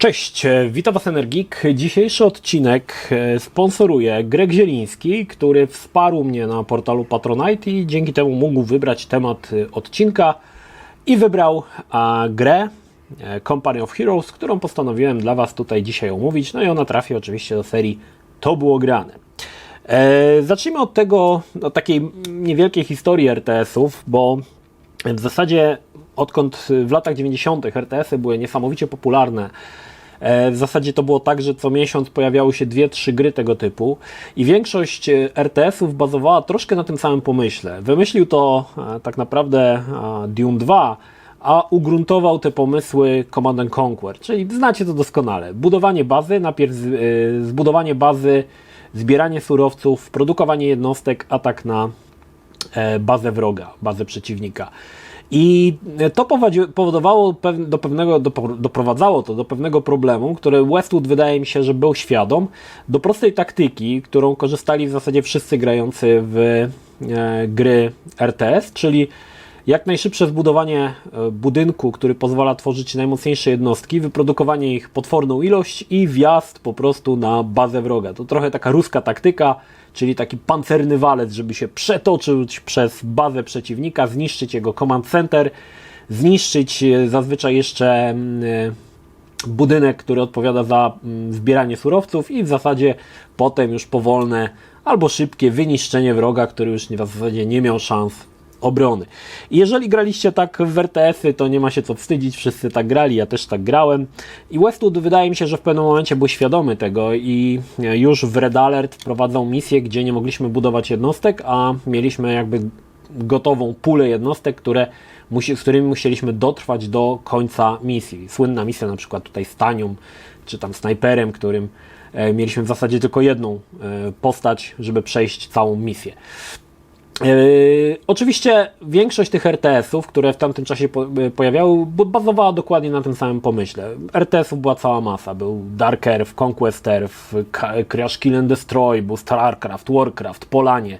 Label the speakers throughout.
Speaker 1: Cześć, witam Was Energik. Dzisiejszy odcinek sponsoruje Greg Zieliński, który wsparł mnie na portalu Patronite i dzięki temu mógł wybrać temat odcinka i wybrał grę Company of Heroes, którą postanowiłem dla Was tutaj dzisiaj omówić. No i ona trafi oczywiście do serii To było grane. Zacznijmy od tego, od takiej niewielkiej historii RTS-ów, bo w zasadzie odkąd w latach 90. RTS-y były niesamowicie popularne, w zasadzie to było tak, że co miesiąc pojawiały się 2-3 gry tego typu i większość RTS-ów bazowała troszkę na tym samym pomyśle. Wymyślił to tak naprawdę Doom 2, a ugruntował te pomysły Command & Conquer, czyli znacie to doskonale. Budowanie bazy, najpierw zbudowanie bazy, zbieranie surowców, produkowanie jednostek, atak na bazę wroga, bazę przeciwnika. I to doprowadzało to do pewnego problemu, który Westwood wydaje mi się, że był świadom, do prostej taktyki, którą korzystali w zasadzie wszyscy grający w gry RTS, czyli jak najszybsze zbudowanie budynku, który pozwala tworzyć najmocniejsze jednostki, wyprodukowanie ich potworną ilość i wjazd po prostu na bazę wroga. To trochę taka ruska taktyka, czyli taki pancerny walec, żeby się przetoczyć przez bazę przeciwnika, zniszczyć jego command center, zniszczyć zazwyczaj jeszcze budynek, który odpowiada za zbieranie surowców i w zasadzie potem już powolne albo szybkie wyniszczenie wroga, który już w zasadzie nie miał szans obrony. I jeżeli graliście tak w RTS-y, to nie ma się co wstydzić, wszyscy tak grali, ja też tak grałem. I Westwood wydaje mi się, że w pewnym momencie był świadomy tego i już w Red Alert wprowadzał misję, gdzie nie mogliśmy budować jednostek, a mieliśmy jakby gotową pulę jednostek, z którymi musieliśmy dotrwać do końca misji. Słynna misja na przykład tutaj z Tanią, czy tam snajperem, którym mieliśmy w zasadzie tylko jedną postać, żeby przejść całą misję. Oczywiście większość tych RTS-ów, które w tamtym czasie pojawiały, bazowała dokładnie na tym samym pomyśle. RTS-ów była cała masa. Był Dark Earth, Conquest Earth, Crash Kill and Destroy, był StarCraft, Warcraft, Polanie,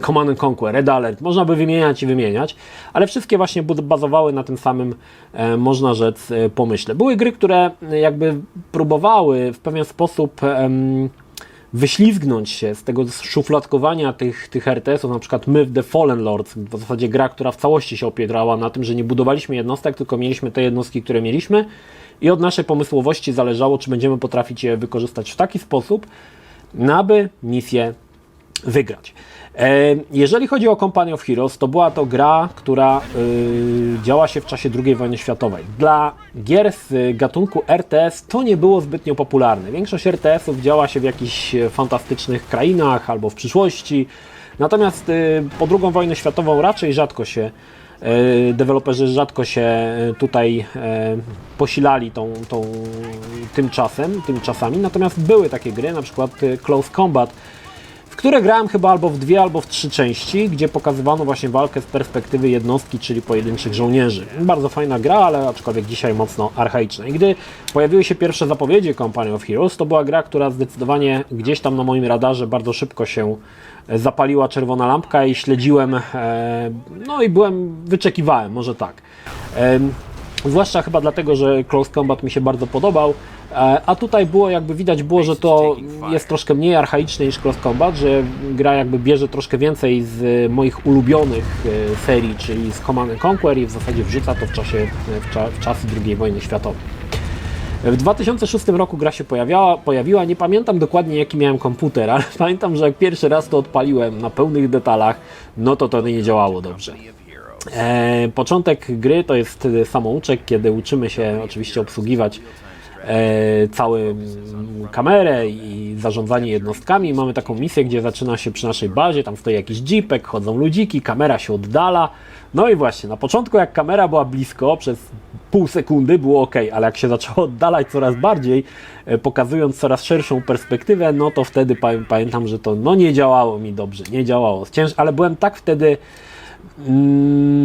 Speaker 1: Command & Conquer, Red Alert. Można by wymieniać i wymieniać, ale wszystkie właśnie bazowały na tym samym, można rzec, pomyśle. Były gry, które jakby próbowały w pewien sposób wyślizgnąć się z tego szufladkowania tych RTS-ów, na przykład Myth the Fallen Lords, w zasadzie gra, która w całości się opierała na tym, że nie budowaliśmy jednostek, tylko mieliśmy te jednostki, które mieliśmy i od naszej pomysłowości zależało, czy będziemy potrafić je wykorzystać w taki sposób, aby misję wygrać. Jeżeli chodzi o Company of Heroes, to była to gra, która działa się w czasie II wojny światowej. Dla gier z gatunku RTS to nie było zbytnio popularne. Większość RTS-ów działa się w jakichś fantastycznych krainach albo w przyszłości. Natomiast po II wojnę światową raczej deweloperzy rzadko się tutaj posilali tymi czasami. Natomiast były takie gry, na przykład Close Combat, które grałem chyba albo w 2, albo w 3 części, gdzie pokazywano właśnie walkę z perspektywy jednostki, czyli pojedynczych żołnierzy. Bardzo fajna gra, ale aczkolwiek dzisiaj mocno archaiczna. I gdy pojawiły się pierwsze zapowiedzi Company of Heroes, to była gra, która zdecydowanie gdzieś tam na moim radarze bardzo szybko się zapaliła czerwona lampka i śledziłem, no i wyczekiwałem, może tak. Zwłaszcza chyba dlatego, że Close Combat mi się bardzo podobał, a tutaj widać było, że to jest troszkę mniej archaiczne niż Close Combat, że gra jakby bierze troszkę więcej z moich ulubionych serii, czyli z Command & Conquer i w zasadzie wrzuca to w czasy II wojny światowej. W 2006 roku gra się pojawiła, nie pamiętam dokładnie jaki miałem komputer, ale pamiętam, że jak pierwszy raz to odpaliłem na pełnych detalach, no to nie działało dobrze. Początek gry to jest samouczek, kiedy uczymy się oczywiście obsługiwać całą kamerę i zarządzanie jednostkami. Mamy taką misję, gdzie zaczyna się przy naszej bazie, tam stoi jakiś jeepek, chodzą ludziki, kamera się oddala. No i właśnie, na początku jak kamera była blisko, przez pół sekundy było ok, ale jak się zaczęło oddalać coraz bardziej, pokazując coraz szerszą perspektywę, no to wtedy pamiętam, że to nie działało mi dobrze, nie działało. Ale byłem tak wtedy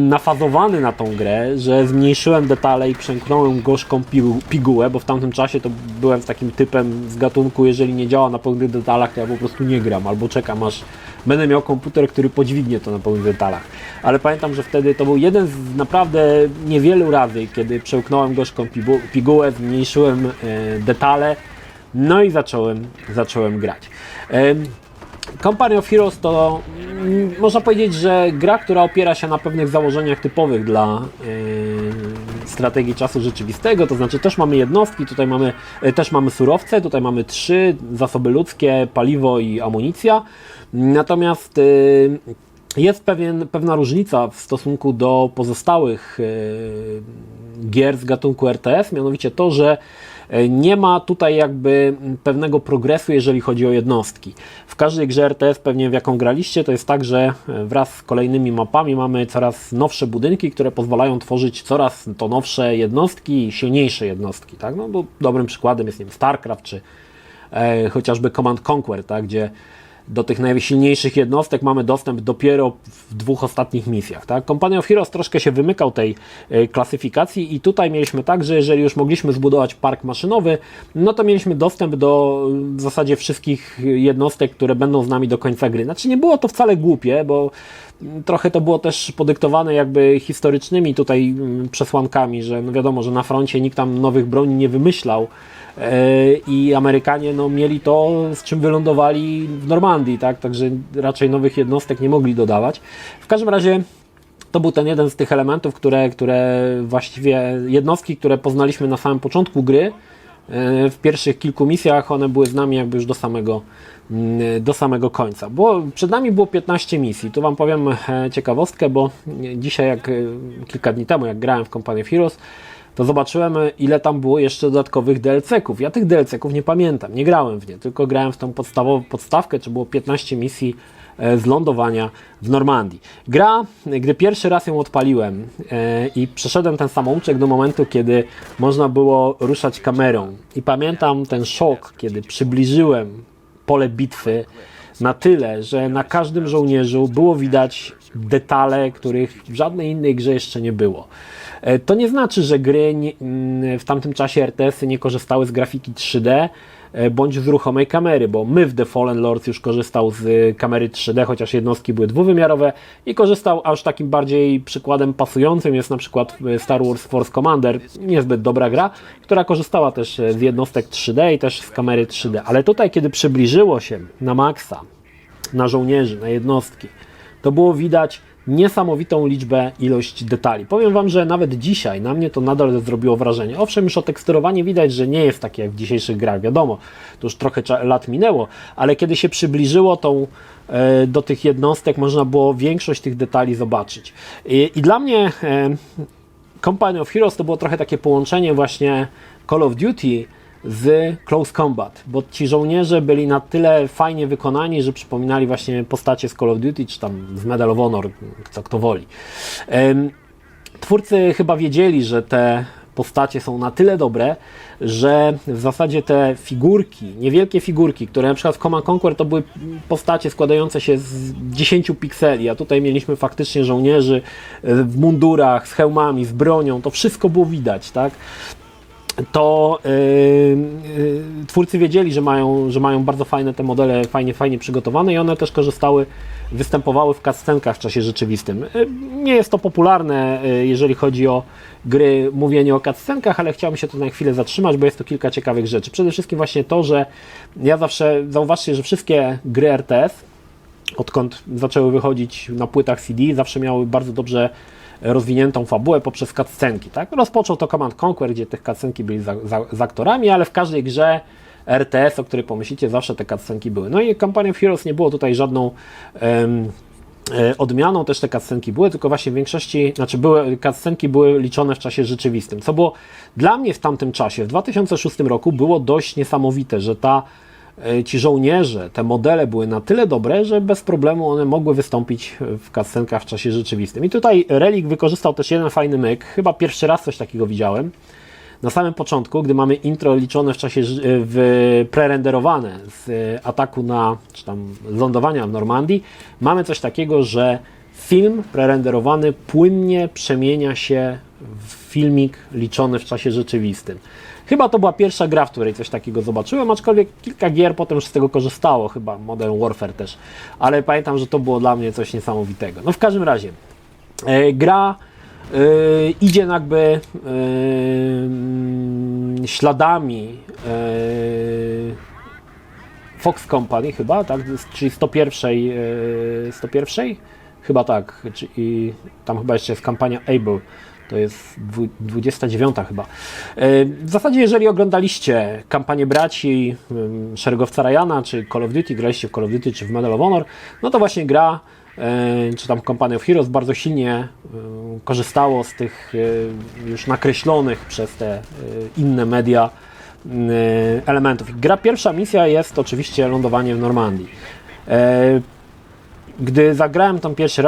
Speaker 1: nafazowany na tą grę, że zmniejszyłem detale i przemknąłem gorzką pigułę, bo w tamtym czasie to byłem takim typem z gatunku, jeżeli nie działa na pełnych detalach, to ja po prostu nie gram, albo czekam aż będę miał komputer, który podźwignie to na pełnych detalach. Ale pamiętam, że wtedy to był jeden z naprawdę niewielu razy, kiedy przełknąłem gorzką pigułę, zmniejszyłem detale, no i zacząłem grać. Company of Heroes to można powiedzieć, że gra, która opiera się na pewnych założeniach typowych dla strategii czasu rzeczywistego, to znaczy też mamy jednostki, tutaj też mamy surowce, tutaj mamy 3 zasoby ludzkie, paliwo i amunicja, natomiast jest pewna różnica w stosunku do pozostałych gier z gatunku RTS, mianowicie to, że nie ma tutaj jakby pewnego progresu, jeżeli chodzi o jednostki. W każdej grze RTS, pewnie w jaką graliście, to jest tak, że wraz z kolejnymi mapami mamy coraz nowsze budynki, które pozwalają tworzyć coraz to nowsze jednostki i silniejsze jednostki. Tak? No, bo dobrym przykładem jest, nie wiem, StarCraft czy chociażby Command Conquer, tak? Gdzie do tych najsilniejszych jednostek mamy dostęp dopiero w 2 ostatnich misjach. Tak? Company of Heroes troszkę się wymykał tej klasyfikacji i tutaj mieliśmy tak, że jeżeli już mogliśmy zbudować park maszynowy, no to mieliśmy dostęp do w zasadzie wszystkich jednostek, które będą z nami do końca gry. Znaczy nie było to wcale głupie, bo trochę to było też podyktowane jakby historycznymi tutaj przesłankami, że no wiadomo, że na froncie nikt tam nowych broni nie wymyślał, i Amerykanie no, mieli to, z czym wylądowali w Normandii, tak? Także raczej nowych jednostek nie mogli dodawać. W każdym razie to był ten jeden z tych elementów, które właściwie jednostki, które poznaliśmy na samym początku gry, w pierwszych kilku misjach, one były z nami jakby już do samego końca. Przed nami było 15 misji. Tu Wam powiem ciekawostkę, bo dzisiaj, kilka dni temu, jak grałem w Company of Heroes, to zobaczyłem, ile tam było jeszcze dodatkowych DLC-ków. Ja tych DLC-ków nie pamiętam, nie grałem w nie, tylko grałem w tą podstawkę, czy było 15 misji z lądowania w Normandii. Gdy pierwszy raz ją odpaliłem i przeszedłem ten samouczek do momentu, kiedy można było ruszać kamerą. I pamiętam ten szok, kiedy przybliżyłem pole bitwy na tyle, że na każdym żołnierzu było widać detale, których w żadnej innej grze jeszcze nie było. To nie znaczy, że gry w tamtym czasie RTS-y nie korzystały z grafiki 3D bądź z ruchomej kamery, bo Myth The Fallen Lords już korzystał z kamery 3D, chociaż jednostki były dwuwymiarowe i korzystał, aż takim bardziej przykładem pasującym jest na przykład Star Wars Force Commander, niezbyt dobra gra, która korzystała też z jednostek 3D i też z kamery 3D, ale tutaj kiedy przybliżyło się na maksa, na żołnierzy, na jednostki, to było widać niesamowitą ilość detali. Powiem Wam, że nawet dzisiaj na mnie to nadal zrobiło wrażenie. Owszem, już o teksturowanie widać, że nie jest takie jak w dzisiejszych grach, wiadomo, to już trochę lat minęło, ale kiedy się przybliżyło do tych jednostek, można było większość tych detali zobaczyć. I dla mnie Company of Heroes to było trochę takie połączenie właśnie Call of Duty z Close Combat, bo ci żołnierze byli na tyle fajnie wykonani, że przypominali właśnie postacie z Call of Duty, czy tam z Medal of Honor, kto woli. Twórcy chyba wiedzieli, że te postacie są na tyle dobre, że w zasadzie te figurki, niewielkie figurki, które na przykład w Command Conquer to były postacie składające się z 10 pikseli, a tutaj mieliśmy faktycznie żołnierzy w mundurach, z hełmami, z bronią, to wszystko było widać, tak? To twórcy wiedzieli, że mają bardzo fajne te modele, fajnie przygotowane i one też występowały w cutscenkach w czasie rzeczywistym. Nie jest to popularne, jeżeli chodzi o gry, mówienie o cutscenkach, ale chciałbym się tu na chwilę zatrzymać, bo jest to kilka ciekawych rzeczy. Przede wszystkim właśnie to, że ja zawsze, zauważcie, że wszystkie gry RTS, odkąd zaczęły wychodzić na płytach CD, zawsze miały bardzo dobrze rozwiniętą fabułę poprzez cutscenki. Tak? Rozpoczął to Command Conquer, gdzie tych cutscenki byli z aktorami, ale w każdej grze RTS, o której pomyślicie, zawsze te cutscenki były. No i Company of Heroes nie było tutaj żadną odmianą, też te cutscenki były, tylko właśnie w większości, cutscenki były liczone w czasie rzeczywistym, co było dla mnie w tamtym czasie, w 2006 roku było dość niesamowite, że ci żołnierze, te modele były na tyle dobre, że bez problemu one mogły wystąpić w cutscenkach w czasie rzeczywistym. I tutaj Relic wykorzystał też jeden fajny myk, chyba pierwszy raz coś takiego widziałem. Na samym początku, gdy mamy intro liczone w czasie prerenderowane z ataku czy tam z lądowania w Normandii, mamy coś takiego, że film prerenderowany płynnie przemienia się w filmik liczony w czasie rzeczywistym. Chyba to była pierwsza gra, w której coś takiego zobaczyłem, aczkolwiek kilka gier potem już z tego korzystało, chyba Modern Warfare też, ale pamiętam, że to było dla mnie coś niesamowitego. No w każdym razie, gra idzie jakby śladami Fox Company chyba, tak, czyli 101? Chyba tak, i tam chyba jeszcze jest kampania Able. To jest 29 chyba. W zasadzie, jeżeli oglądaliście kampanię braci Szeregowca Ryana, czy Call of Duty, graliście w Call of Duty, czy w Medal of Honor, no to właśnie gra, czy tam Company of Heroes bardzo silnie korzystało z tych już nakreślonych przez te inne media elementów. Gra pierwsza misja jest oczywiście lądowanie w Normandii. Gdy zagrałem tam pierwszy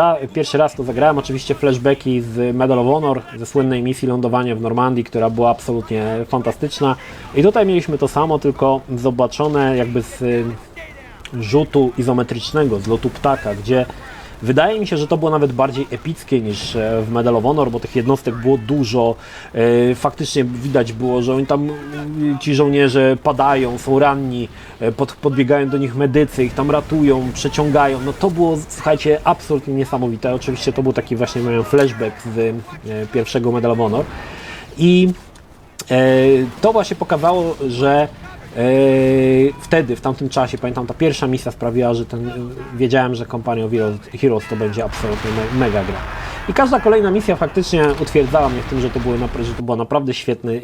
Speaker 1: raz, to zagrałem oczywiście flashbacki z Medal of Honor, ze słynnej misji lądowania w Normandii, która była absolutnie fantastyczna. I tutaj mieliśmy to samo, tylko zobaczone jakby z rzutu izometrycznego, z lotu ptaka, gdzie wydaje mi się, że to było nawet bardziej epickie niż w Medal of Honor, bo tych jednostek było dużo. Faktycznie widać było, że oni tam, ci żołnierze padają, są ranni, podbiegają do nich medycy, ich tam ratują, przeciągają. No to było, słuchajcie, absolutnie niesamowite. Oczywiście to był taki właśnie miałem flashback z pierwszego Medal of Honor. I to właśnie pokazało, że wtedy, w tamtym czasie, pamiętam, ta pierwsza misja sprawiła, że wiedziałem, że Company of Heroes to będzie absolutnie mega gra. I każda kolejna misja faktycznie utwierdzała mnie w tym, że to był naprawdę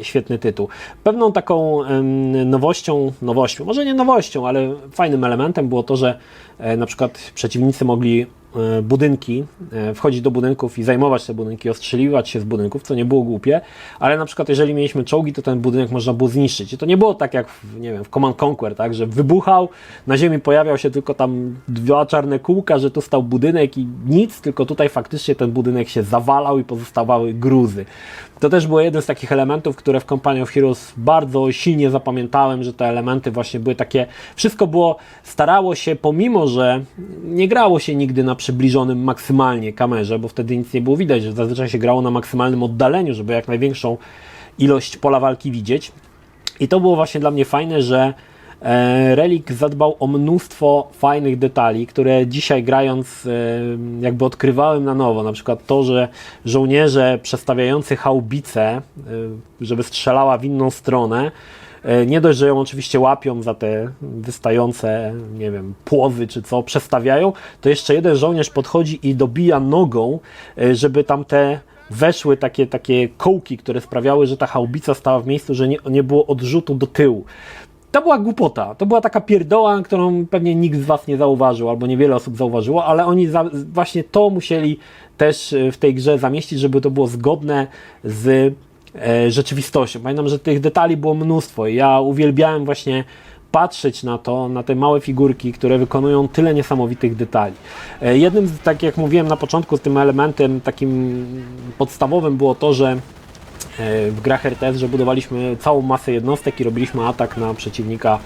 Speaker 1: świetny tytuł. Pewną taką nowością, może nie nowością, ale fajnym elementem było to, że na przykład przeciwnicy mogli budynki, wchodzić do budynków i zajmować te budynki, ostrzeliwać się z budynków, co nie było głupie, ale na przykład jeżeli mieliśmy czołgi, to ten budynek można było zniszczyć. I to nie było tak jak w Command Conquer, tak, że wybuchał, na ziemi pojawiał się tylko tam 2 czarne kółka, że tu stał budynek i nic, tylko tutaj faktycznie ten budynek się zawalał i pozostawały gruzy. To też było jeden z takich elementów, które w Company of Heroes bardzo silnie zapamiętałem, że te elementy właśnie były takie, wszystko było, starało się, pomimo że nie grało się nigdy na przybliżonym maksymalnie kamerze, bo wtedy nic nie było widać, że zazwyczaj się grało na maksymalnym oddaleniu, żeby jak największą ilość pola walki widzieć. I to było właśnie dla mnie fajne, że Relic zadbał o mnóstwo fajnych detali, które dzisiaj grając jakby odkrywałem na nowo. Na przykład to, że żołnierze przestawiający haubicę, żeby strzelała w inną stronę, nie dość, że ją oczywiście łapią za te wystające, nie wiem, płowy czy co, przestawiają, to jeszcze jeden żołnierz podchodzi i dobija nogą, żeby tam te weszły takie kołki, które sprawiały, że ta haubica stała w miejscu, że nie było odrzutu do tyłu. To była głupota, to była taka pierdoła, którą pewnie nikt z Was nie zauważył, albo niewiele osób zauważyło, ale oni właśnie to musieli też w tej grze zamieścić, żeby to było zgodne z rzeczywistością. Pamiętam, że tych detali było mnóstwo i ja uwielbiałem właśnie patrzeć na to, na te małe figurki, które wykonują tyle niesamowitych detali. Jednym z, tak jak mówiłem na początku, tym elementem takim podstawowym było to, że w grach RTS, że budowaliśmy całą masę jednostek i robiliśmy atak na przeciwnika,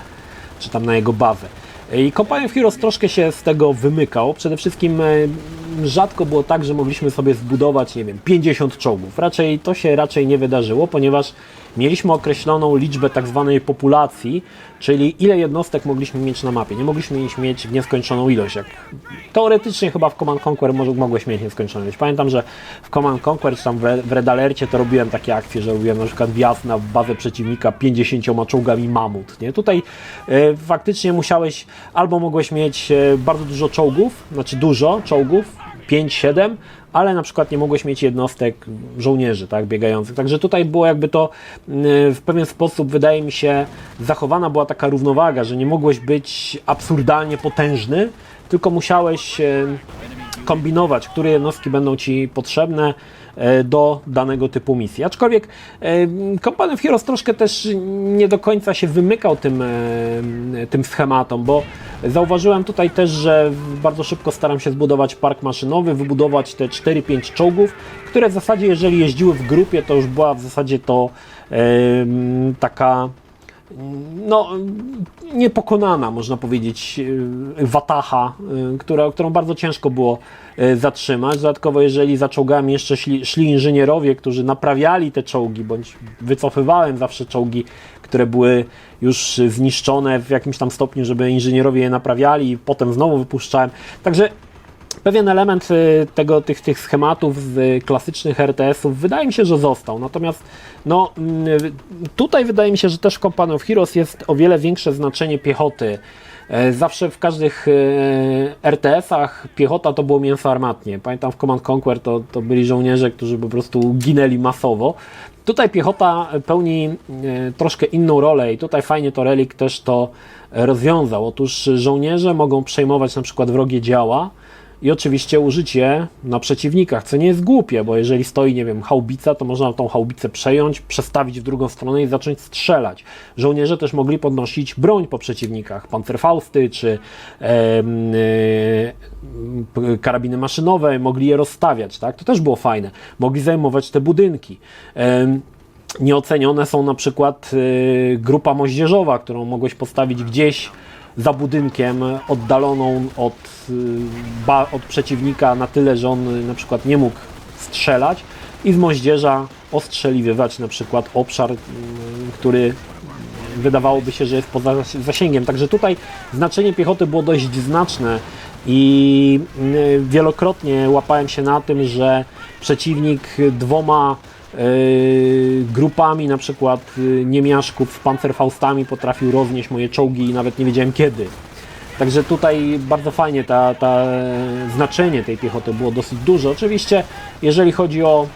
Speaker 1: czy tam na jego bazę. I Company of Heroes troszkę się z tego wymykał. Przede wszystkim rzadko było tak, że mogliśmy sobie zbudować, nie wiem, 50 czołgów. To się raczej nie wydarzyło, ponieważ mieliśmy określoną liczbę tak zwanej populacji, czyli ile jednostek mogliśmy mieć na mapie. Nie mogliśmy mieć w nieskończoną ilość. Jak teoretycznie chyba w Command Conquer mogłeś mieć nieskończoną ilość. Pamiętam, że w Command Conquer, czy tam w Red Alercie to robiłem takie akcje, że robiłem na przykład wjazd na bazę przeciwnika 50 czołgami mamut. Nie? Tutaj faktycznie albo mogłeś mieć bardzo dużo czołgów, znaczy dużo czołgów, 5-7, ale na przykład nie mogłeś mieć jednostek żołnierzy, tak, biegających. Także tutaj było jakby to w pewien sposób, wydaje mi się, zachowana była taka równowaga, że nie mogłeś być absurdalnie potężny, tylko musiałeś kombinować, które jednostki będą Ci potrzebne do danego typu misji. Aczkolwiek Company of Heroes troszkę też nie do końca się wymykał tym schematom, bo zauważyłem tutaj też, że bardzo szybko staram się zbudować park maszynowy, wybudować te 4-5 czołgów, które w zasadzie, jeżeli jeździły w grupie, to już była w zasadzie to taka no, niepokonana, można powiedzieć, wataha, którą bardzo ciężko było zatrzymać. Dodatkowo, jeżeli za czołgami jeszcze szli inżynierowie, którzy naprawiali te czołgi, bądź wycofywałem zawsze czołgi, które były już zniszczone w jakimś tam stopniu, żeby inżynierowie je naprawiali i potem znowu wypuszczałem. Także pewien element tych schematów z klasycznych RTS-ów wydaje mi się, że został. Natomiast no, tutaj wydaje mi się, że też w Company of Heroes jest o wiele większe znaczenie piechoty. Zawsze w każdych RTS-ach piechota to było mięso armatnie. Pamiętam w Command Conquer to byli żołnierze, którzy po prostu ginęli masowo. Tutaj piechota pełni troszkę inną rolę i tutaj fajnie to Relic też to rozwiązał. Otóż żołnierze mogą przejmować na przykład wrogie działa i oczywiście użyć je na przeciwnikach, co nie jest głupie, bo jeżeli stoi, nie wiem, haubica, to można tą haubicę przejąć, przestawić w drugą stronę i zacząć strzelać. Żołnierze też mogli podnosić broń po przeciwnikach, pancerfausty czy karabiny maszynowe, mogli je rozstawiać, tak? To też było fajne. Mogli zajmować te budynki. Nieocenione są na przykład grupa moździerzowa, którą mogłeś postawić gdzieś za budynkiem, oddaloną od przeciwnika na tyle, że on na przykład nie mógł strzelać i z moździerza ostrzeliwywać na przykład obszar, który wydawałoby się, że jest poza zasięgiem. Także tutaj znaczenie piechoty było dość znaczne i wielokrotnie łapałem się na tym, że przeciwnik dwoma grupami na przykład niemiaszków z pancerfaustami potrafił roznieść moje czołgi i nawet nie wiedziałem kiedy. Także tutaj bardzo fajnie znaczenie tej piechoty było dosyć duże. Oczywiście jeżeli chodzi o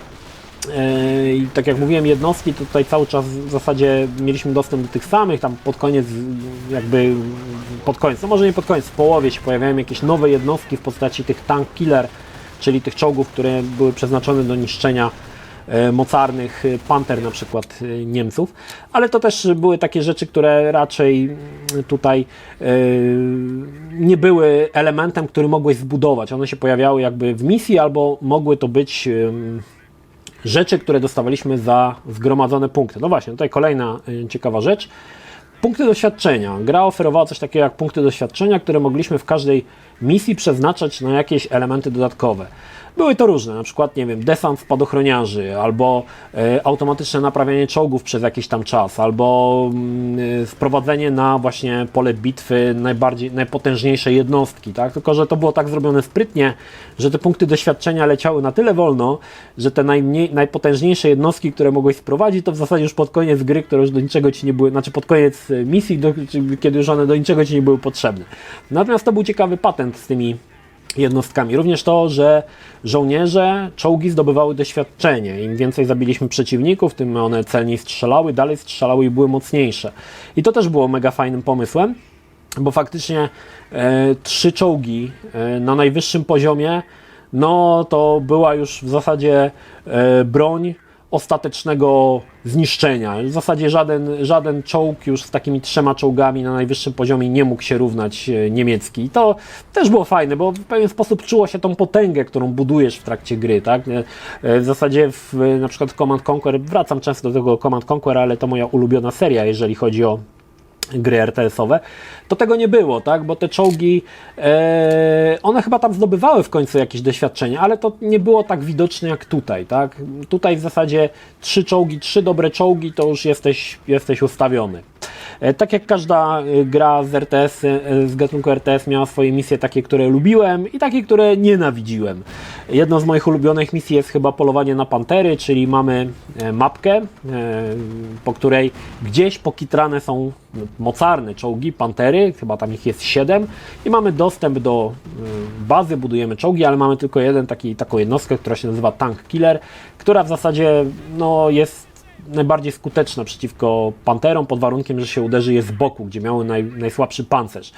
Speaker 1: tak jak mówiłem, jednostki, to tutaj cały czas w zasadzie mieliśmy dostęp do tych samych, tam pod koniec no może nie pod koniec, w połowie się pojawiają jakieś nowe jednostki w postaci tych tank killer, czyli tych czołgów, które były przeznaczone do niszczenia mocarnych panter na przykład Niemców, ale to też były takie rzeczy, które raczej tutaj nie były elementem, który mogłeś zbudować. One się pojawiały jakby w misji, albo mogły to być rzeczy, które dostawaliśmy za zgromadzone punkty. No właśnie, tutaj kolejna ciekawa rzecz. Punkty doświadczenia. Gra oferowała coś takiego jak punkty doświadczenia, które mogliśmy w każdej misji przeznaczać na jakieś elementy dodatkowe. Były to różne, na przykład, nie wiem, desant spadochroniarzy, albo automatyczne naprawianie czołgów przez jakiś tam czas, albo wprowadzenie na właśnie pole bitwy najpotężniejszej jednostki, tak? Tylko że to było tak zrobione sprytnie, że te punkty doświadczenia leciały na tyle wolno, że te najpotężniejsze jednostki, które mogłeś sprowadzić, to w zasadzie już pod koniec gry, które już do niczego ci nie były, znaczy pod koniec misji, kiedy już one do niczego ci nie były potrzebne. Natomiast to był ciekawy patent z tymi jednostkami. Również to, że żołnierze, czołgi zdobywały doświadczenie. Im więcej zabiliśmy przeciwników, tym one celniej strzelały, dalej strzelały i były mocniejsze. I to też było mega fajnym pomysłem, bo faktycznie 3 czołgi na najwyższym poziomie, no to była już w zasadzie broń ostatecznego zniszczenia. W zasadzie żaden czołg już z takimi 3 czołgami na najwyższym poziomie nie mógł się równać niemiecki. I to też było fajne, bo w pewien sposób czuło się tą potęgę, którą budujesz w trakcie gry, tak? W zasadzie na przykład w Command Conquer, wracam często do tego Command Conquer, ale to moja ulubiona seria, jeżeli chodzi o gry RTS-owe, to tego nie było, tak? Bo te czołgi, one chyba tam zdobywały w końcu jakieś doświadczenie, ale to nie było tak widoczne jak tutaj, tak? Tutaj w zasadzie 3 czołgi, 3 dobre czołgi, to już jesteś ustawiony. Tak jak każda gra z gatunku RTS miała swoje misje takie, które lubiłem i takie, które nienawidziłem. Jedną z moich ulubionych misji jest chyba polowanie na pantery, czyli mamy mapkę, po której gdzieś pokitrane są mocarne czołgi, pantery, chyba tam ich jest 7 i mamy dostęp do bazy, budujemy czołgi, ale mamy tylko taką jednostkę, która się nazywa Tank Killer, która w zasadzie no, jest najbardziej skuteczna przeciwko panterom, pod warunkiem, że się uderzy je z boku, gdzie miały najsłabszy pancerz.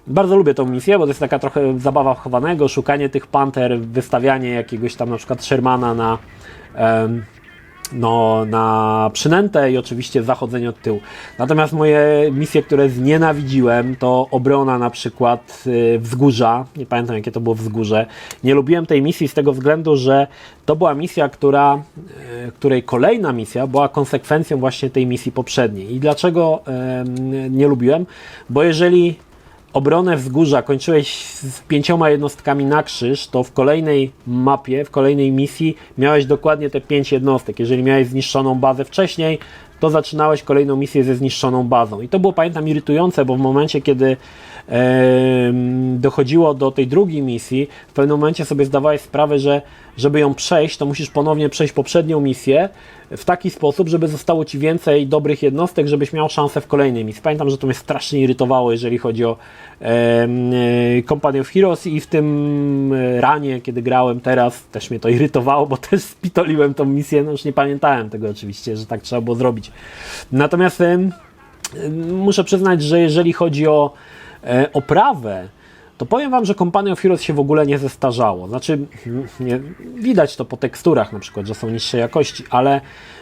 Speaker 1: Bardzo lubię tą misję, bo to jest taka trochę zabawa chowanego, szukanie tych panter, wystawianie jakiegoś tam na przykład Shermana na przynętę i oczywiście zachodzenie od tyłu. Natomiast moje misje, które znienawidziłem, to obrona na przykład wzgórza. Nie pamiętam, jakie to było wzgórze. Nie lubiłem tej misji z tego względu, że to była misja, której kolejna misja była konsekwencją właśnie tej misji poprzedniej. I dlaczego nie lubiłem? Bo jeżeli obronę wzgórza kończyłeś z 5 jednostkami na krzyż, to w kolejnej mapie, w kolejnej misji miałeś dokładnie te 5 jednostek. Jeżeli miałeś zniszczoną bazę wcześniej, to zaczynałeś kolejną misję ze zniszczoną bazą. I to było, pamiętam, irytujące, bo w momencie, kiedy dochodziło do tej drugiej misji, w pewnym momencie sobie zdawałeś sprawę, że żeby ją przejść, to musisz ponownie przejść poprzednią misję w taki sposób, żeby zostało Ci więcej dobrych jednostek, żebyś miał szansę w kolejnej misji. Pamiętam, że to mnie strasznie irytowało, jeżeli chodzi o Company of Heroes i w tym ranie, kiedy grałem teraz, też mnie to irytowało, bo też spitoliłem tą misję, no już nie pamiętałem tego oczywiście, że tak trzeba było zrobić. Natomiast muszę przyznać, że jeżeli chodzi o oprawę, to powiem Wam, że Company of Heroes się w ogóle nie zestarzało. Znaczy, widać to po teksturach na przykład, że są niższej jakości, ale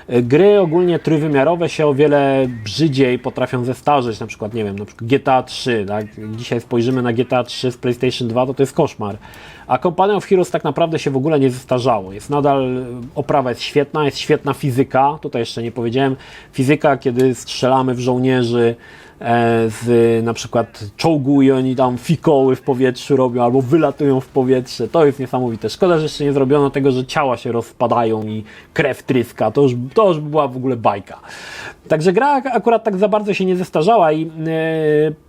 Speaker 1: gry ogólnie trójwymiarowe się o wiele brzydziej potrafią zestarzeć. Na przykład, nie wiem, na przykład GTA 3, tak? Dzisiaj spojrzymy na GTA 3 z PlayStation 2, to jest koszmar. A Company of Heroes tak naprawdę się w ogóle nie zestarzało. Jest nadal, oprawa jest świetna fizyka. Tutaj jeszcze nie powiedziałem, fizyka, kiedy strzelamy w żołnierzy z na przykład czołgu i oni tam fikoły w powietrzu robią albo wylatują w powietrze. To jest niesamowite. Szkoda, że jeszcze nie zrobiono tego, że ciała się rozpadają i krew tryska. To już by była w ogóle bajka. Także gra akurat tak za bardzo się nie zestarzała i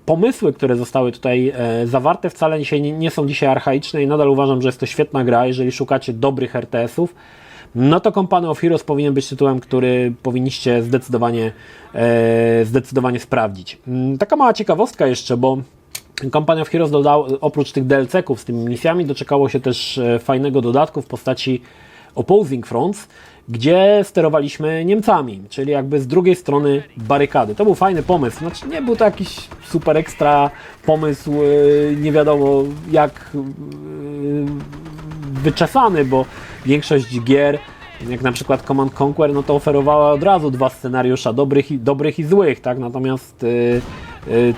Speaker 1: pomysły, które zostały tutaj zawarte, wcale nie są dzisiaj archaiczne i nadal uważam, że jest to świetna gra. Jeżeli szukacie dobrych RTS-ów, no to Company of Heroes powinien być tytułem, który powinniście zdecydowanie sprawdzić. Taka mała ciekawostka jeszcze, bo Company of Heroes dodał, oprócz tych DLC-ków z tymi misjami, doczekało się też fajnego dodatku w postaci Opposing Fronts, gdzie sterowaliśmy Niemcami, czyli jakby z drugiej strony barykady. To był fajny pomysł, znaczy nie był to jakiś super ekstra pomysł, nie wiadomo jak wyczesany, bo większość gier, jak na przykład Command Conquer, no to oferowała od razu dwa scenariusze, dobrych i złych, tak? Natomiast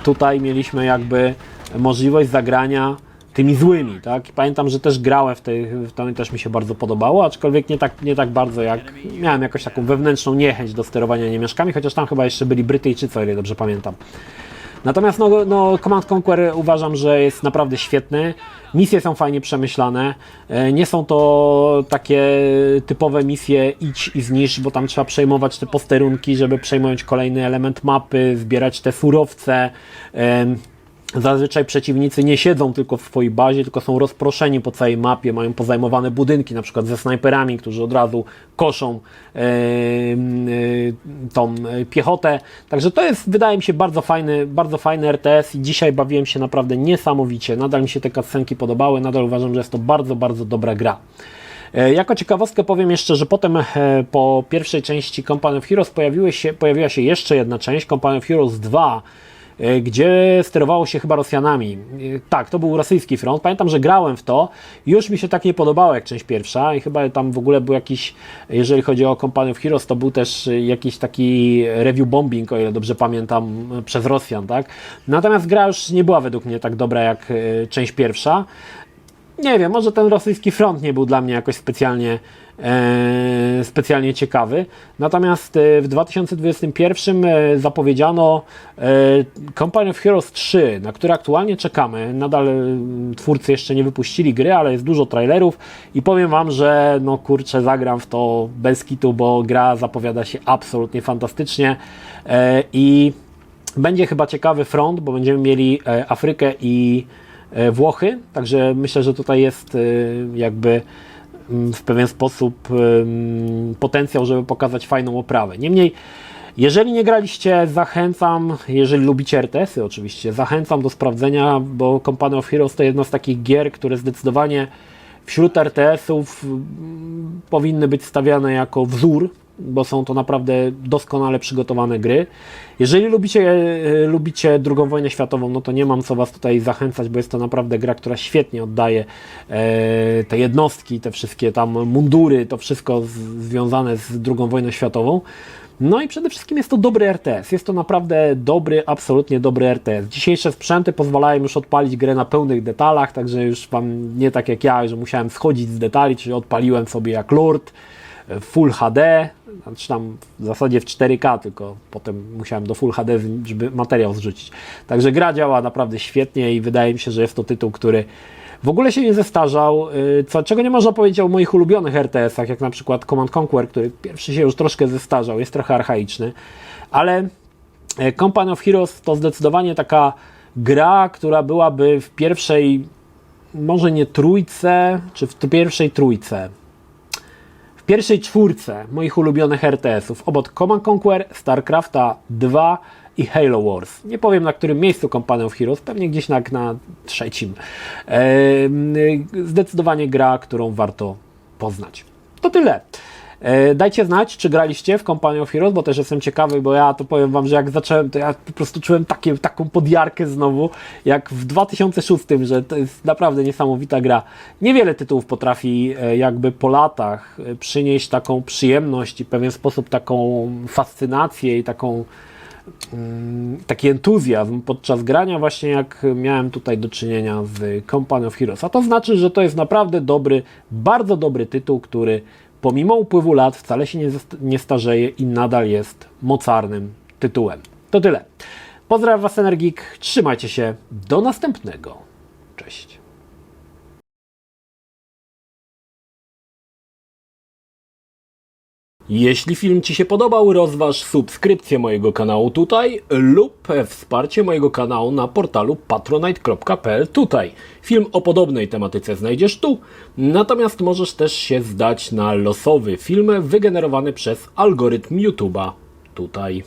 Speaker 1: tutaj mieliśmy jakby możliwość zagrania tymi złymi, tak? I pamiętam, że też grałem w to też mi się bardzo podobało, aczkolwiek nie tak bardzo jak miałem jakąś taką wewnętrzną niechęć do sterowania niemieszkami, chociaż tam chyba jeszcze byli Brytyjczycy, o ile dobrze pamiętam. Natomiast Command Conquer uważam, że jest naprawdę świetny. Misje są fajnie przemyślane. Nie są to takie typowe misje idź i zniszcz, bo tam trzeba przejmować te posterunki, żeby przejmować kolejny element mapy, zbierać te surowce. Zazwyczaj przeciwnicy nie siedzą tylko w swojej bazie, tylko są rozproszeni po całej mapie, mają pozajmowane budynki, na przykład ze snajperami, którzy od razu koszą tą piechotę. Także to jest, wydaje mi się, bardzo fajny RTS i dzisiaj bawiłem się naprawdę niesamowicie. Nadal mi się te cutscenki podobały, nadal uważam, że jest to bardzo, bardzo dobra gra. Jako ciekawostkę powiem jeszcze, że potem po pierwszej części Company of Heroes pojawiła się jeszcze jedna część, Company of Heroes 2, gdzie sterowało się chyba Rosjanami. Tak, to był rosyjski front. Pamiętam, że grałem w to. Już mi się tak nie podobało jak część pierwsza i chyba tam w ogóle był jakiś, jeżeli chodzi o Company of Heroes, to był też jakiś taki review bombing, o ile dobrze pamiętam, przez Rosjan, tak? Natomiast gra już nie była według mnie tak dobra jak część pierwsza. Nie wiem, może ten rosyjski front nie był dla mnie jakoś specjalnie ciekawy. Natomiast w 2021 zapowiedziano Company of Heroes 3, na które aktualnie czekamy. Nadal twórcy jeszcze nie wypuścili gry, ale jest dużo trailerów i powiem Wam, że no kurczę, zagram w to bez kitu, bo gra zapowiada się absolutnie fantastycznie i będzie chyba ciekawy front, bo będziemy mieli Afrykę i Włochy, także myślę, że tutaj jest jakby w pewien sposób potencjał, żeby pokazać fajną oprawę. Niemniej, jeżeli nie graliście, zachęcam, jeżeli lubicie RTS-y oczywiście, zachęcam do sprawdzenia, bo Company of Heroes to jedno z takich gier, które zdecydowanie wśród RTS-ów powinny być stawiane jako wzór bo są to naprawdę doskonale przygotowane gry. Jeżeli lubicie II wojnę światową, no to nie mam co Was tutaj zachęcać, bo jest to naprawdę gra, która świetnie oddaje te jednostki, te wszystkie tam mundury, to wszystko związane z II wojną światową. No i przede wszystkim jest to dobry RTS. Jest to naprawdę dobry, absolutnie dobry RTS. Dzisiejsze sprzęty pozwalają już odpalić grę na pełnych detalach, także już Wam nie tak jak ja, że musiałem schodzić z detali, czyli odpaliłem sobie jak Lord Full HD, znaczy tam w zasadzie w 4K, tylko potem musiałem do Full HD, żeby materiał zrzucić. Także gra działa naprawdę świetnie i wydaje mi się, że jest to tytuł, który w ogóle się nie zestarzał, czego nie można powiedzieć o moich ulubionych RTS-ach, jak na przykład Command Conquer, który pierwszy się już troszkę zestarzał, jest trochę archaiczny, ale Company of Heroes to zdecydowanie taka gra, która byłaby w pierwszej, może nie trójce, czy w pierwszej trójce, w pierwszej czwórce moich ulubionych RTS-ów, obok Command Conquer, StarCrafta 2 i Halo Wars. Nie powiem na którym miejscu Company of Heroes, pewnie gdzieś na trzecim. Zdecydowanie gra, którą warto poznać. To tyle. Dajcie znać, czy graliście w Company of Heroes, bo też jestem ciekawy, bo ja to powiem Wam, że jak zacząłem, to ja po prostu czułem taką podjarkę znowu, jak w 2006, że to jest naprawdę niesamowita gra. Niewiele tytułów potrafi jakby po latach przynieść taką przyjemność i w pewien sposób taką fascynację i taki entuzjazm podczas grania, właśnie jak miałem tutaj do czynienia z Company of Heroes. A to znaczy, że to jest naprawdę dobry, bardzo dobry tytuł, który pomimo upływu lat wcale się nie starzeje i nadal jest mocarnym tytułem. To tyle. Pozdrawiam Was, Energik. Trzymajcie się. Do następnego. Cześć. Jeśli film Ci się podobał, rozważ subskrypcję mojego kanału tutaj lub wsparcie mojego kanału na portalu patronite.pl tutaj. Film o podobnej tematyce znajdziesz tu, natomiast możesz też się zdać na losowy film wygenerowany przez algorytm YouTube'a tutaj.